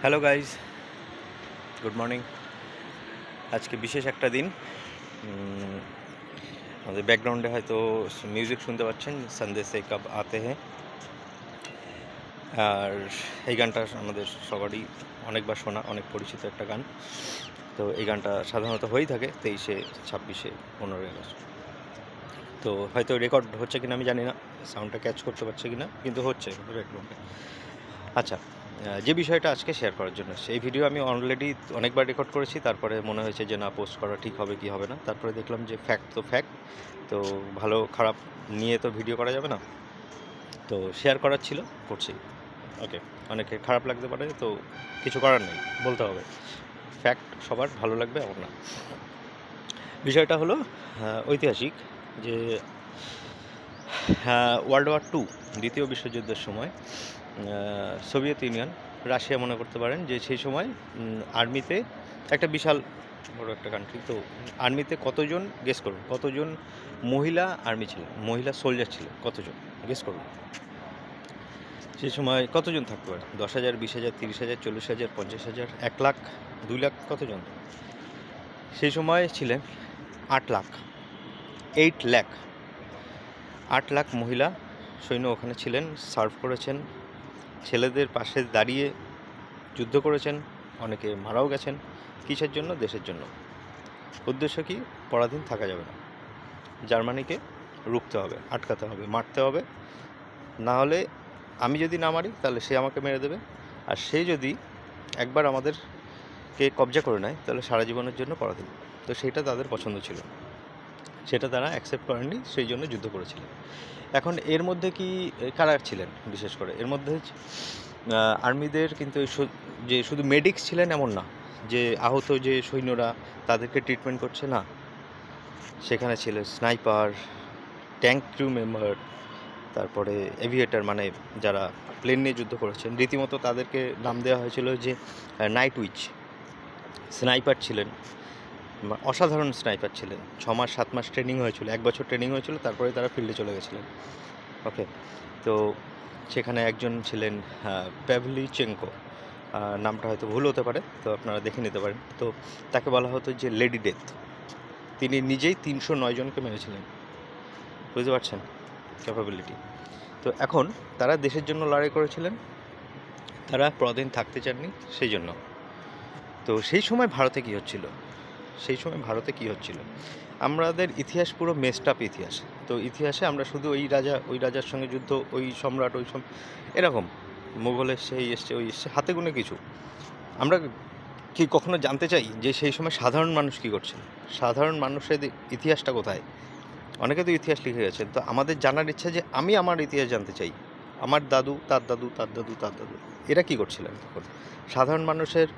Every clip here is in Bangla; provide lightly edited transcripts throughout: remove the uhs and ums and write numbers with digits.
Hello guys, good morning. আজকে বিশেষ একটা দিন। আমাদের ব্যাকগ্রাউন্ডে হয়তো মিউজিক শুনতে পাচ্ছেন, সন্দেশ সে কব আতে হ্যাঁ। আর এই গানটা আমাদের সবারই অনেকবার শোনা, অনেক পরিচিত একটা গান। তো এই গানটা সাধারণত হয়েই থাকে 23-এ, 26-এ, 15ই আগস্ট। তো হয়তো রেকর্ড হচ্ছে কিনা আমি জানি না, সাউন্ডটা ক্যাচ করতে পারছে কিনা, কিন্তু হচ্ছে ব্যাকগ্রাউন্ডে। আচ্ছা, যে বিষয়টা আজকে শেয়ার করার জন্য এই ভিডিও আমি অলরেডি অনেকবার রেকর্ড করেছি। তারপরে মনে হয়েছে যে না, পোস্ট করা ঠিক হবে কি হবে না। তারপরে দেখলাম যে ফ্যাক্ট তো ফ্যাক্ট, তো ভালো খারাপ নিয়ে তো ভিডিও করা যাবে না, তো শেয়ার করার ছিল, করছি। ওকে, অনেকে খারাপ লাগতে পারে, তো কিছু করার নেই, বলতে হবে। ফ্যাক্ট সবার ভালো লাগবে এমন না। বিষয়টা হলো ঐতিহাসিক, যে ওয়ার্ল্ড ওয়ার 2, দ্বিতীয় বিশ্বযুদ্ধের সময় সোভিয়েত ইউনিয়ন, রাশিয়া মনে করতে পারেন, যে সেই সময় আর্মিতে একটা বিশাল বড় একটা কান্ট্রি, তো আর্মিতে কতজন, গেস করুন, কতজন মহিলা আর্মি ছিলেন, মহিলা সোলজার ছিলেন, কতজন গেস করুন। সেই সময় কতজন থাকতে পারে? 10,000, 20,000, 30,000, 40,000, 50,000, 1 লাখ, 2 লাখ, কতজন? সেই সময় ছিলেন 8 লাখ, 8 লাখ, 8 লাখ মহিলা সৈন্য ওখানে ছিলেন, সার্ভ করেছেন, ছেলেদের পাশে দাঁড়িয়ে যুদ্ধ করেছেন, অনেকে মারাও গেছেন। কিসের জন্য? দেশের জন্য। উদ্দেশ্য কি? পরাধীন থাকা যাবে না, জার্মানিকে রুখতে হবে, আটকাতে হবে, মারতে হবে। না হলে আমি যদি না মারি তাহলে সে আমাকে মেরে দেবে, আর সে যদি একবার আমাদেরকে কবজা করে নেয় তাহলে সারা জীবনের জন্য পরাধীন। তো সেটা তাদের পছন্দ ছিল, সেটা তারা অ্যাকসেপ্ট করেননি, সেই জন্য যুদ্ধ করেছিলেন। এখন এর মধ্যে কি কারা ছিলেন? বিশেষ করে এর মধ্যে আর্মিদের কিন্তু যে শুধু মেডিক্স ছিলেন এমন না, যে আহত যে সৈন্যরা তাদেরকে ট্রিটমেন্ট করছে না, সেখানে ছিল স্নাইপার, ট্যাঙ্ক ক্রু মেম্বার, তারপরে এভিয়েটার, মানে যারা প্লেন নিয়ে যুদ্ধ করেছেন, রীতিমতো তাদেরকে নাম দেওয়া হয়েছিল যে নাইট উইচ। স্নাইপার ছিলেন, অসাধারণ স্নাইপার ছিলেন। 6 মাস 7 মাস ট্রেনিং হয়েছিল, 1 বছর ট্রেনিং হয়েছিল, তারপরে তারা ফিল্ডে চলে গেছিলেন। ওকে, তো সেখানে একজন ছিলেন প্যাভলিচেঙ্কো, নামটা হয়তো ভুল হতে পারে, তো আপনারা দেখে নিতে পারেন। তো তাকে বলা হতো যে লেডি ডেথ। তিনি নিজেই 309 জনকে মেরেছিলেন, বুঝতে পারছেন ক্যাপাবিলিটি। তো এখন তারা দেশের জন্য লড়াই করেছিলেন, তারা পরাধীন থাকতে চাননি, সেই জন্য। তো সেই সময় ভারতে কী হচ্ছিল? সেই সময় ভারতে কী হচ্ছিল? আমাদের ইতিহাস পুরো মেসড আপ ইতিহাস। তো ইতিহাসে আমরা শুধু ওই রাজা, ওই রাজার সঙ্গে যুদ্ধ, ওই সম্রাট, ওই এরকম মুঘল এসছে, এই এসছে, ওই এসছে, হাতে গুনে কিছু। আমরা কি কখনো জানতে চাই যে সেই সময় সাধারণ মানুষ কী করছে? সাধারণ মানুষের ইতিহাসটা কোথায়? অনেকে তো ইতিহাস লিখে গেছেন, তো আমাদের জানার ইচ্ছা যে আমি আমার ইতিহাস জানতে চাই। আমার দাদু, তার দাদু, তার দাদু, তার দাদু, এরা কী করছিলেন তখন? সাধারণ মানুষের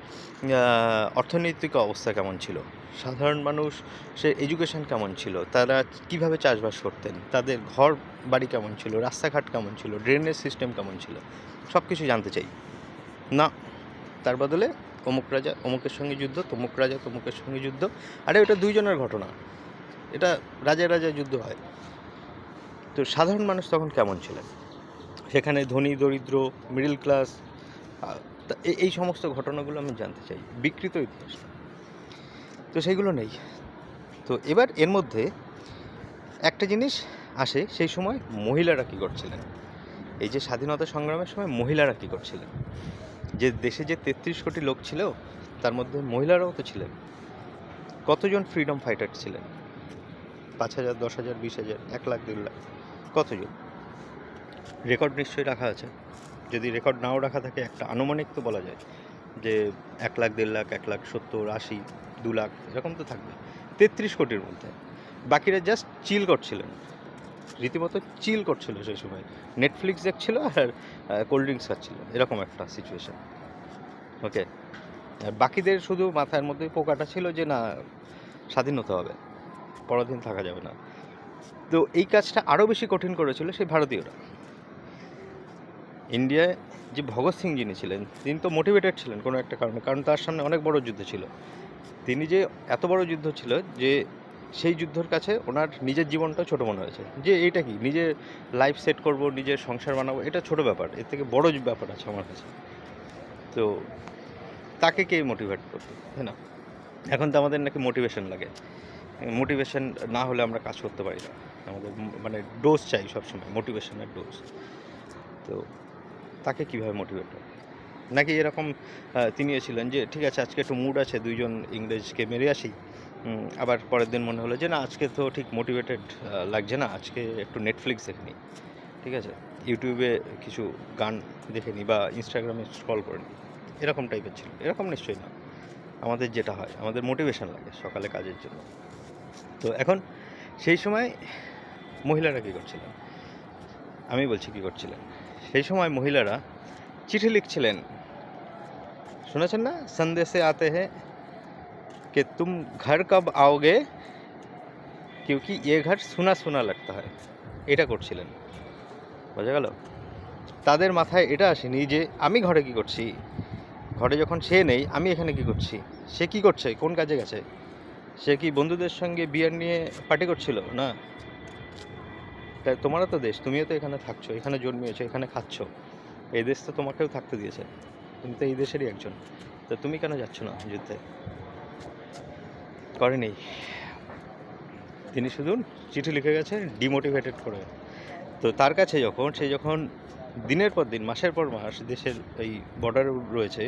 অর্থনৈতিক অবস্থা কেমন ছিল? সাধারণ মানুষের এডুকেশন কেমন ছিল? তারা কীভাবে চাষবাস করতেন? তাদের ঘর বাড়ি কেমন ছিল? রাস্তাঘাট কেমন ছিল? ড্রেনেজ সিস্টেম কেমন ছিল? সব কিছু জানতে চাই না। তার বদলে অমুক রাজা অমুকের সঙ্গে যুদ্ধ, তমুক রাজা তমুকের সঙ্গে যুদ্ধ। আরে ওটা 2 জনের ঘটনা, এটা রাজায় রাজায় যুদ্ধ হয়। তো সাধারণ মানুষ তখন কেমন ছিলেন? সেখানে ধনী, দরিদ্র, মিডল ক্লাস, এই সমস্ত ঘটনাগুলো আমি জানতে চাই, বিকৃত ইতিহাসটা। তো সেইগুলো নেই। তো এবার এর মধ্যে একটা জিনিস আসে, সেই সময় মহিলারা কী করছিলেন? এই যে স্বাধীনতা সংগ্রামের সময় মহিলারা কী করছিলেন? যে দেশে যে 33 কোটি লোক ছিল, তার মধ্যে মহিলারাও তো ছিলেন। কতজন ফ্রিডম ফাইটার ছিলেন? 5,000, 10,000, 20,000, 1 লাখ, 1.5 লাখ, কতজন? রেকর্ড নিশ্চয়ই রাখা আছে। যদি রেকর্ড নাও রাখা থাকে, একটা আনুমানিক তো বলা যায় যে 1 লাখ, 1.5 লাখ, 1 লাখ 70, 80, 2 লাখ, এরকম তো থাকবে 33 কোটির মধ্যে। বাকিরা জাস্ট চিল করছিলেন, রীতিমতো চিল করছিল সেই সময়। নেটফ্লিক্স দেখছিল আর কোল্ড ড্রিঙ্কস খাচ্ছিল, এরকম একটা সিচুয়েশান। ওকে, আর বাকিদের শুধু মাথার মধ্যে পোকাটা ছিল যে না, স্বাধীন হতে হবে, পরাধীন থাকা যাবে না। তো এই কাজটা আরও বেশি কঠিন করেছিল সেই ভারতীয়রা। ইন্ডিয়ায় যে ভগৎ সিং যিনি ছিলেন, তিনি তো মোটিভেটেড ছিলেন কোনো একটা কারণে, কারণ তার সামনে অনেক বড় যুদ্ধ ছিল। তিনি যে এত বড় যুদ্ধ ছিল যে সেই যুদ্ধর কাছে ওনার নিজের জীবনটা ছোটো মনে হয়েছে, যে এইটা কি, নিজের লাইফ সেট করব, নিজের সংসার বানাবো, এটা ছোটো ব্যাপার, এর থেকে বড় ব্যাপার আছে আমার কাছে। তো তাকে কে মোটিভেট করবে, তাই না? এখন তো আমাদের নাকি মোটিভেশন লাগে, মোটিভেশন না হলে আমরা কাজ করতে পারি না, আমাদের মানে ডোজ চাই সবসময়, মোটিভেশনের ডোজ। তো তাকে কীভাবে মোটিভেট হবে? নাকি এরকম তিনিও ছিলেন যে ঠিক আছে আজকে একটু মুড আছে, দুইজন ইংরেজকে মেরে আসি, আবার পরের দিন মনে হলো যে না আজকে তো ঠিক মোটিভেটেড লাগছে না, আজকে একটু নেটফ্লিক্স দেখে নিই, ঠিক আছে, ইউটিউবে কিছু গান দেখে নিই বা ইনস্টাগ্রামে স্ক্রল করে নিই, এরকম টাইপের ছিল? এরকম নিশ্চয়ই না। আমাদের যেটা হয়, আমাদের মোটিভেশন লাগে সকালে কাজের জন্য। তো এখন সেই সময় মহিলারা কী করছিলেন, আমি বলছি কী করছিলেন। সেই সময় মহিলারা চিঠি লিখছিলেন, শুনেছেন না, সন্দেশে আতে হে कि तुम घर कब आओगे क्योंकि ये घर सुना सुना लगता है, এটা করছিলেন। বোঝা গেল? তাদের মাথায় এটা আসেনি যে আমি ঘরে কী করছি, ঘরে যখন সে নেই আমি এখানে কী করছি, সে কী করছে, কোন কাজে গেছে, সে কি বন্ধুদের সঙ্গে বিয়ার নিয়ে পার্টি করছিল? না। তাই তোমারও তো দেশ, তুমিও তো এখানে থাকছো, এখানে জন্মিয়েছো, এখানে খাচ্ছ, এই দেশ তো তোমাকেও থাকতে দিয়েছে, তুমি তো এই দেশেরই একজন, তো তুমি কেন যাচ্ছ না যুদ্ধে? করেনি, তিনি শুধু চিঠি লিখে গেছে ডিমোটিভেটেড করে। তো তার কাছে যখন সে যখন দিনের পর দিন মাসের পর মাস দেশের এই বর্ডার রয়েছে,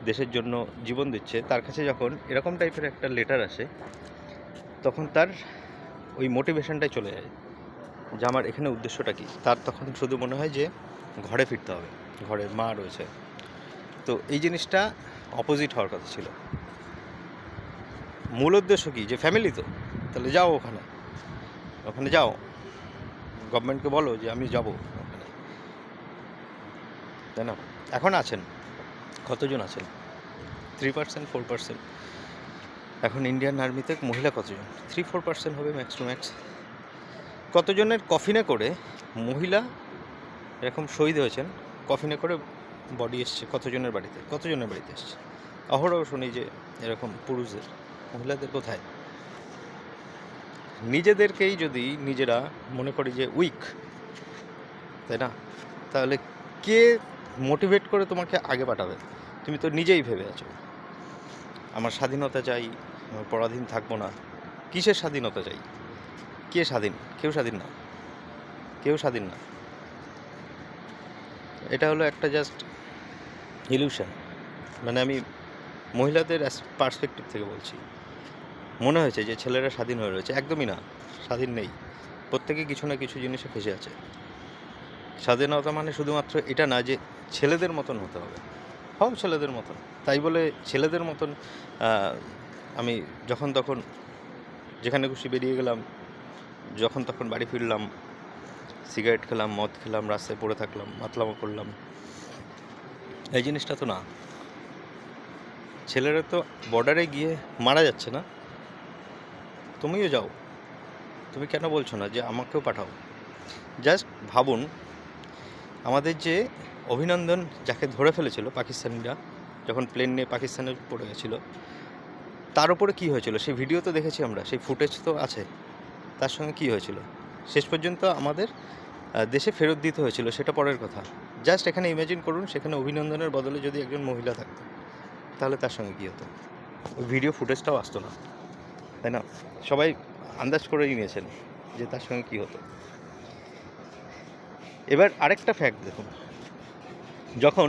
দেশের জন্য জীবন দিচ্ছে, তার কাছে যখন এরকম টাইপের একটা লেটার আসে, তখন তার ওই মোটিভেশনটাই চলে যায় যে আমার এখানে উদ্দেশ্যটা কী। তার তখন শুধু মনে হয় যে ঘরে ফিরতে হবে, ঘরে মা রয়েছে। তো এই জিনিসটা অপোজিট হওয়ার কথা ছিল। মূল উদ্দেশ্য কী, যে ফ্যামিলি, তো তাহলে যাও ওখানে, ওখানে যাও, গভর্নমেন্টকে বলো যে আমি যাব ওখানে, তাই না? এখন আছেন কতজন আছেন? 3%, 4%। এখন ইন্ডিয়ান আর্মিতে মহিলা কতজন? 3-4% হবে ম্যাক্স টু ম্যাক্স। কতজনের কফিনে করে মহিলা এরকম শহীদ হয়েছেন, কফিনে করে বডি এসছে কতজনের বাড়িতে, কতজনের বাড়িতে এসছে? অহরহ শুনি যে এরকম পুরুষদের, মহিলাদের কোথায়? নিজেদেরকেই যদি নিজেরা মনে করি যে উইক, তাই না, তাহলে কে মোটিভেট করে তোমাকে আগে পাঠাবে? তুমি তো নিজেই ভেবে আছো আমার স্বাধীনতা চাই, আমার পরাধীন থাকবো না। কিসের স্বাধীনতা চাই? কে স্বাধীন? কেউ স্বাধীন না, কেউ স্বাধীন না। এটা হলো একটা জাস্ট ইলিউশন। মানে আমি মহিলাদের পার্সপেক্টিভ থেকে বলছি। মনে হয়েছে যে ছেলেরা স্বাধীন হয়ে রয়েছে, একদমই না, স্বাধীন নেই। প্রত্যেকে কিছু না কিছু জিনিসে ফেসে আছে। স্বাধীনতা মানে শুধুমাত্র এটা না যে ছেলেদের মতন হতে হবে, হও ছেলেদের মতন, তাই বলে ছেলেদের মতন আমি যখন তখন যেখানে খুশি বেরিয়ে গেলাম, যখন তখন বাড়ি ফিরলাম, সিগারেট খেলাম, মদ খেলাম, রাস্তায় পড়ে থাকলাম, মাতলামো করলাম, এই জিনিসটা তো না। ছেলেরা তো বর্ডারে গিয়ে মারা যাচ্ছে না, তুমিও যাও, তুমি কেন বলছো না যে আমাকেও পাঠাও? জাস্ট ভাবুন, আমাদের যে অভিনন্দন যাকে ধরে ফেলেছিল পাকিস্তানিরা, যখন প্লেন নিয়ে পাকিস্তানে পড়ে গেছিল, তার উপরে কী হয়েছিল সেই ভিডিও তো দেখেছি আমরা, সেই ফুটেজ তো আছে, তার সঙ্গে কী হয়েছিল শেষ পর্যন্ত আমাদের দেশে ফেরত দিতে হয়েছিল, সেটা পরের কথা। জাস্ট এখানে ইমাজিন করুন, সেখানে অভিনন্দনের বদলে যদি একজন মহিলা থাকতো, তাহলে তার সঙ্গে কী হতো? ওই ভিডিও ফুটেজটাও আসতো না, তাই না? সবাই আন্দাজ করেই নিয়েছেন যে তার সঙ্গে কী হতো। এবার আরেকটা ফ্যাক্ট দেখুন, যখন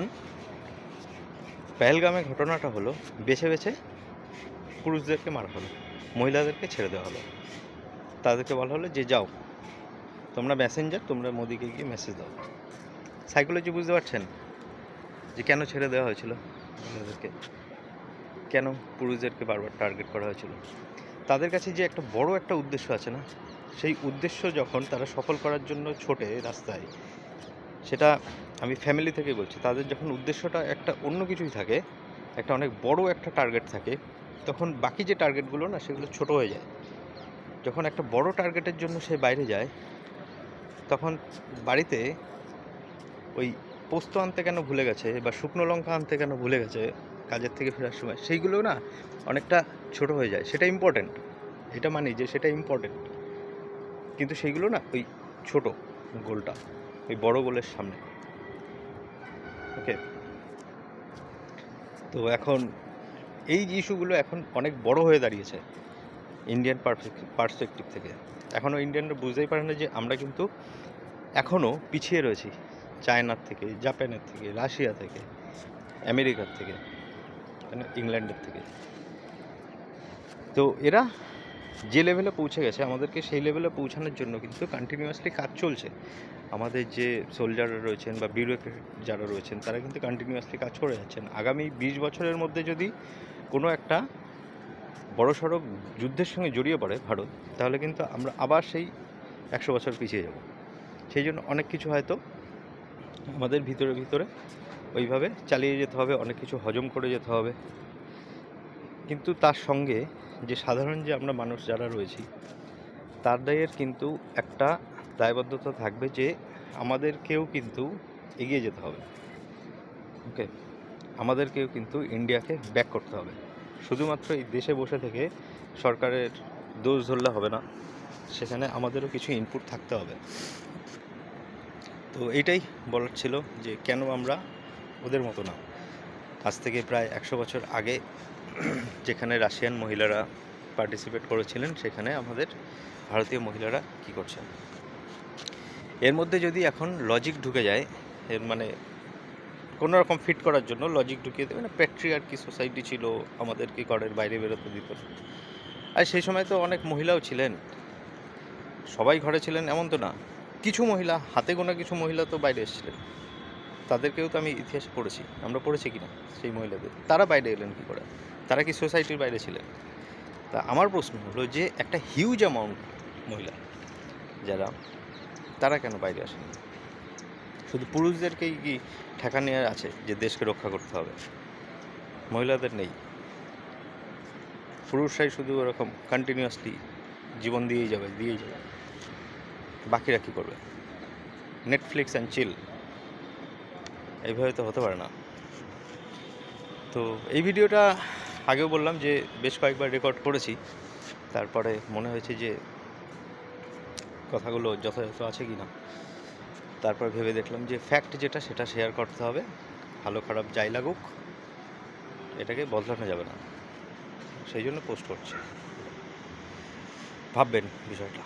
পেহেলগামে ঘটনাটা হলো, বেছে বেছে পুরুষদেরকে মারা হলো, মহিলাদেরকে ছেড়ে দেওয়া হলো। তাদেরকে বলা হলো যে যাও, তোমরা মেসেঞ্জার, তোমরা মোদিকে গিয়ে মেসেজ দাও। সাইকোলজি বুঝতে পারছেন যে কেন ছেড়ে দেওয়া হয়েছিল মহিলাদেরকে, কেন পুরুষদেরকে বারবার টার্গেট করা হয়েছিল? তাদের কাছে যে একটা বড় একটা উদ্দেশ্য আছে না, সেই উদ্দেশ্য যখন তারা সফল করার জন্য ছোটে রাস্তায়, সেটা আমি ফ্যামিলি থেকে বলছি, তাদের যখন উদ্দেশ্যটা একটা অন্য কিছুই থাকে, একটা অনেক বড় একটা টার্গেট থাকে, তখন বাকি যে টার্গেটগুলো না সেগুলো ছোট হয়ে যায়। যখন একটা বড় টার্গেটের জন্য সে বাইরে যায়, তখন বাড়িতে ওই পোস্ত আনতে কেন ভুলে গেছে বা শুকনো লঙ্কা আনতে কেন ভুলে গেছে কাজের থেকে ফেরার সময়, সেইগুলো না অনেকটা ছোট হয়ে যায়। সেটা ইম্পর্ট্যান্ট, এটা মানি যে সেটা ইম্পর্ট্যান্ট, কিন্তু সেইগুলো না ওই ছোট গোলটা ওই বড় গোলের সামনে। ওকে, তো এখন এই ইস্যুগুলো এখন অনেক বড় হয়ে দাঁড়িয়েছে ইন্ডিয়ান পার্সপেক্টিভ থেকে। এখনও ইন্ডিয়ানরা বুঝতেই পারে না যে আমরা কিন্তু এখনও পিছিয়ে রয়েছি চায়নার থেকে, জাপানের থেকে, রাশিয়া থেকে, আমেরিকার থেকে, ইংল্যান্ডের থেকে। তো এরা যে লেভেলে পৌঁছে গেছে আমাদেরকে সেই লেভেলে পৌঁছানোর জন্য কিন্তু কন্টিনিউয়াসলি কাজ চলছে। আমাদের যে সোলজাররা রয়েছেন বা বিউরোক্রেট যারা রয়েছেন তারা কিন্তু কন্টিনিউয়াসলি কাজ করে যাচ্ছেন। আগামী 20 বছরের মধ্যে যদি কোনো একটা বড়সড় যুদ্ধের সঙ্গে জড়িয়ে পড়ে ভারত, তাহলে কিন্তু আমরা আবার সেই 100 বছর পিছিয়ে যাব। সেই জন্য অনেক কিছু হয়তো আমাদের ভিতরে ভিতরে ওইভাবে চালিয়ে যেতে হবে, অনেক কিছু হজম করে যেতে হবে। কিন্তু তার সঙ্গে যে সাধারণ যে আমরা মানুষ যারা রয়েছি তাদের কিন্তু একটা দায়বদ্ধতা থাকবে যে আমাদেরকেও কিন্তু এগিয়ে যেতে হবে। ওকে, আমাদেরকেও কিন্তু ইন্ডিয়াকে ব্যাক করতে হবে। শুধুমাত্র এই দেশে বসে থেকে সরকারের দোষ ধরলে হবে না, সেখানে আমাদেরও কিছু ইনপুট থাকতে হবে। তো এইটাই বলার ছিল যে কেন আমরা ওদের মতো না। আজ থেকে প্রায় 100 বছর আগে যেখানে রাশিয়ান মহিলারা পার্টিসিপেট করেছিলেন, সেখানে আমাদের ভারতীয় মহিলারা কি করছেন। এর মধ্যে যদি এখন লজিক ঢুকে যায়, এর মানে কোনো রকম ফিট করার জন্য লজিক ঢুকিয়ে দেবে না, প্যাট্রিয়ার্কি সোসাইটি ছিল, আমাদেরকে ঘরের বাইরে বেরোতে দিত না। আর সেই সময় তো অনেক মহিলাও ছিলেন, সবাই ঘরে ছিলেন এমন তো না। কিছু মহিলা, হাতে গোনা কিছু মহিলা তো বাইরে এসেছিলেন, তাদেরকেও তো আমি ইতিহাসে পড়েছি, আমরা পড়েছি কিনা সেই মহিলাদের। তারা বাইরে এলেন কী করে? তারা কি সোসাইটির বাইরে ছিলেন? তা আমার প্রশ্ন হলো যে একটা হিউজ অ্যামাউন্ট মহিলা যারা, তারা কেন বাইরে আসেন? শুধু পুরুষদেরকেই কি ঠেকা নিয়ে আছে যে দেশকে রক্ষা করতে হবে? মহিলাদের নেই? পুরুষরাই শুধু ওরকম কন্টিনিউয়াসলি জীবন দিয়েই যাবে। বাকিরা কী করবে? নেটফ্লিক্স অ্যান্ড চিল, এইভাবে তো হতে পারে না। তো এই ভিডিওটা আগেও বললাম যে বেশ কয়েকবার রেকর্ড করেছি, তারপরে মনে হয়েছে যে কথাগুলো যথাযথ আছে কি না। তারপর ভেবে দেখলাম যে ফ্যাক্ট যেটা সেটা শেয়ার করতে হবে, ভালো খারাপ যাই লাগুক, এটাকে বদলানো যাবে না, সেই জন্য পোস্ট করছি। ভাববেন বিষয়টা।